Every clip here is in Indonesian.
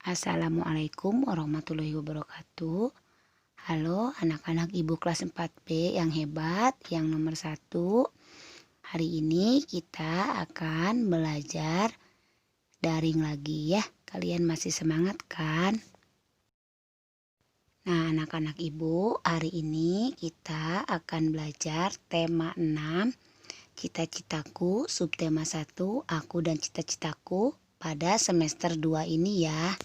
Assalamualaikum warahmatullahi wabarakatuh. Halo anak-anak ibu kelas 4B yang hebat, yang nomor 1. Hari ini kita akan belajar daring lagi ya. Kalian masih semangat kan? Nah anak-anak ibu, hari ini kita akan belajar tema 6. Cita-citaku, subtema 1, aku dan cita-citaku pada semester 2 ini ya.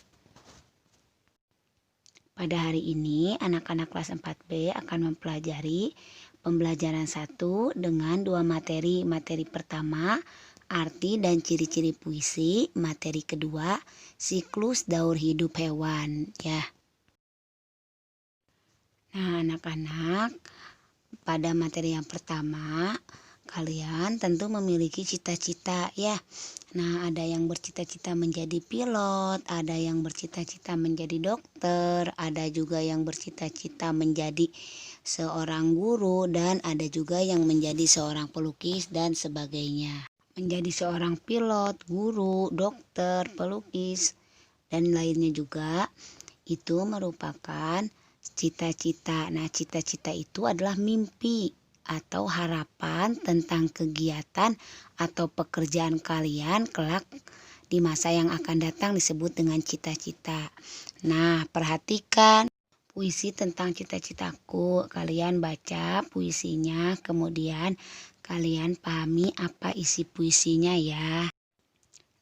Pada hari ini, anak-anak kelas 4B akan mempelajari pembelajaran 1 dengan 2 materi. Materi pertama, arti dan ciri-ciri puisi. Materi kedua, siklus daur hidup hewan. Ya. Nah, anak-anak, pada materi yang pertama, kalian tentu memiliki cita-cita ya. Nah, ada yang bercita-cita menjadi pilot, ada yang bercita-cita menjadi dokter, ada juga yang bercita-cita menjadi seorang guru, dan ada juga yang menjadi seorang pelukis dan sebagainya. Menjadi seorang pilot, guru, dokter, pelukis, dan lainnya juga itu merupakan cita-cita. Nah, cita-cita itu adalah mimpi atau harapan tentang kegiatan atau pekerjaan kalian kelak di masa yang akan datang disebut dengan cita-cita. Nah, perhatikan puisi tentang cita-citaku. Kalian baca puisinya, kemudian kalian pahami apa isi puisinya ya.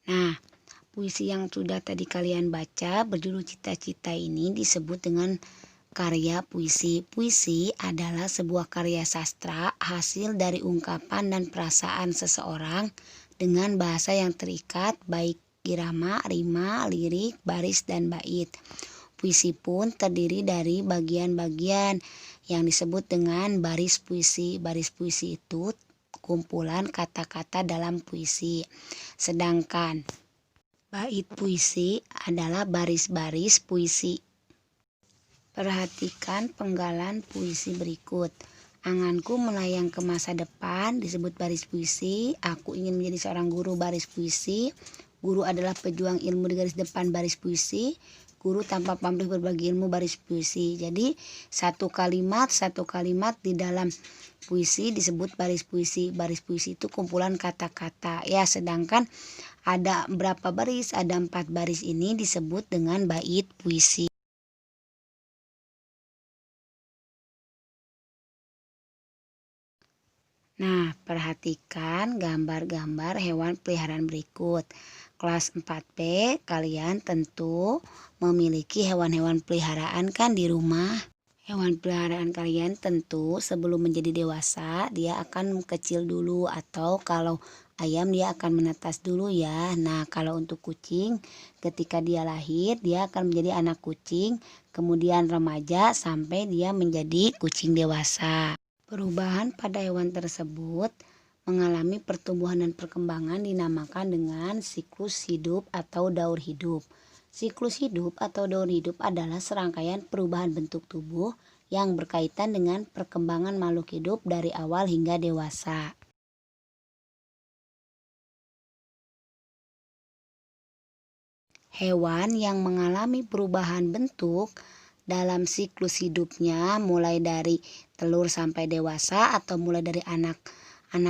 Nah, puisi yang sudah tadi kalian baca berjudul cita-cita ini disebut dengan karya puisi. Puisi adalah sebuah karya sastra hasil dari ungkapan dan perasaan seseorang dengan bahasa yang terikat baik irama, rima, lirik, baris, dan bait. Puisi pun terdiri dari bagian-bagian yang disebut dengan baris puisi. Baris puisi itu kumpulan kata-kata dalam puisi. Sedangkan bait puisi adalah baris-baris puisi. Perhatikan penggalan puisi berikut. Anganku melayang ke masa depan disebut baris puisi. Aku ingin menjadi seorang guru, baris puisi. Guru adalah pejuang ilmu di garis depan, baris puisi. Guru tanpa pamrih berbagi ilmu, baris puisi. Jadi satu kalimat di dalam puisi disebut baris puisi. Baris puisi itu kumpulan kata-kata ya. Sedangkan ada berapa baris? Ada 4 baris, ini disebut dengan bait puisi. Nah, perhatikan gambar-gambar hewan peliharaan berikut. Kelas 4B, kalian tentu memiliki hewan-hewan peliharaan kan di rumah. Hewan peliharaan kalian tentu sebelum menjadi dewasa, dia akan kecil dulu, atau kalau ayam dia akan menetas dulu ya. Nah, kalau untuk kucing, ketika dia lahir, dia akan menjadi anak kucing, kemudian remaja sampai dia menjadi kucing dewasa. Perubahan pada hewan tersebut mengalami pertumbuhan dan perkembangan dinamakan dengan siklus hidup atau daur hidup. Siklus hidup atau daur hidup adalah serangkaian perubahan bentuk tubuh yang berkaitan dengan perkembangan makhluk hidup dari awal hingga dewasa. Hewan yang mengalami perubahan bentuk dalam siklus hidupnya mulai dari telur sampai dewasa atau mulai dari anak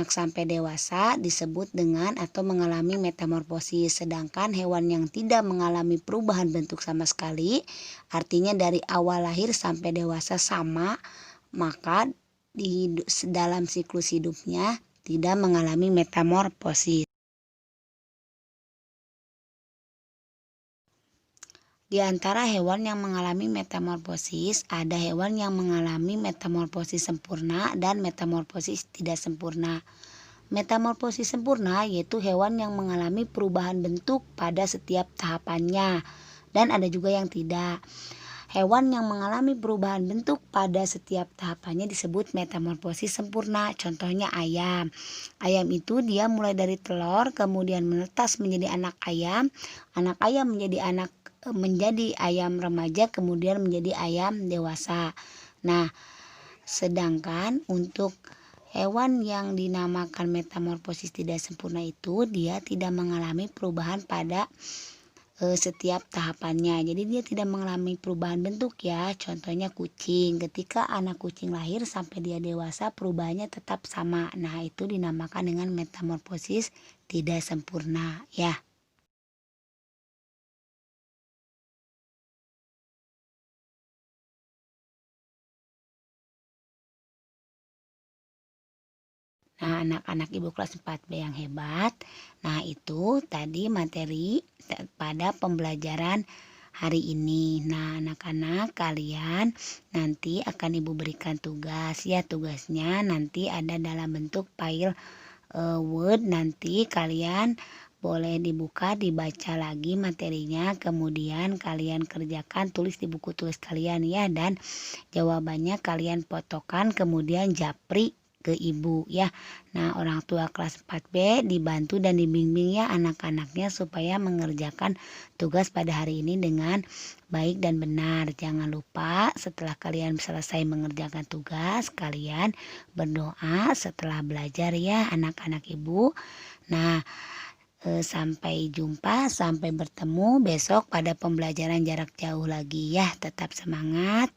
sampai dewasa disebut dengan atau mengalami metamorfosis. Sedangkan hewan yang tidak mengalami perubahan bentuk sama sekali, artinya dari awal lahir sampai dewasa sama, maka di dalam siklus hidupnya tidak mengalami metamorfosis. Di antara hewan yang mengalami metamorfosis, ada hewan yang mengalami metamorfosis sempurna dan metamorfosis tidak sempurna. Metamorfosis sempurna yaitu hewan yang mengalami perubahan bentuk pada setiap tahapannya, dan ada juga yang tidak. Hewan yang mengalami perubahan bentuk pada setiap tahapannya disebut metamorfosis sempurna. Contohnya ayam. Ayam itu dia mulai dari telur, kemudian menetas menjadi anak ayam menjadi ayam remaja, kemudian menjadi ayam dewasa. Nah, sedangkan untuk hewan yang dinamakan metamorfosis tidak sempurna itu dia tidak mengalami perubahan pada setiap tahapannya. Jadi dia tidak mengalami perubahan bentuk ya. Contohnya kucing, ketika anak kucing lahir sampai dia dewasa perubahannya tetap sama. Nah, itu dinamakan dengan metamorfosis tidak sempurna ya. Nah, anak-anak ibu kelas 4B yang hebat. Nah, itu tadi materi pada pembelajaran hari ini. Nah, anak-anak kalian nanti akan ibu berikan tugas ya. Tugasnya nanti ada dalam bentuk file Word. Nanti kalian boleh dibuka, dibaca lagi materinya. Kemudian kalian kerjakan, tulis di buku tulis kalian ya. Dan jawabannya kalian fotokan kemudian japri ke ibu ya. Nah, orang tua kelas 4B dibantu dan dibimbing ya anak-anaknya supaya mengerjakan tugas pada hari ini dengan baik dan benar. Jangan lupa setelah kalian selesai mengerjakan tugas, kalian berdoa setelah belajar ya anak-anak ibu. Nah, sampai jumpa, sampai bertemu besok pada pembelajaran jarak jauh lagi ya. Tetap semangat.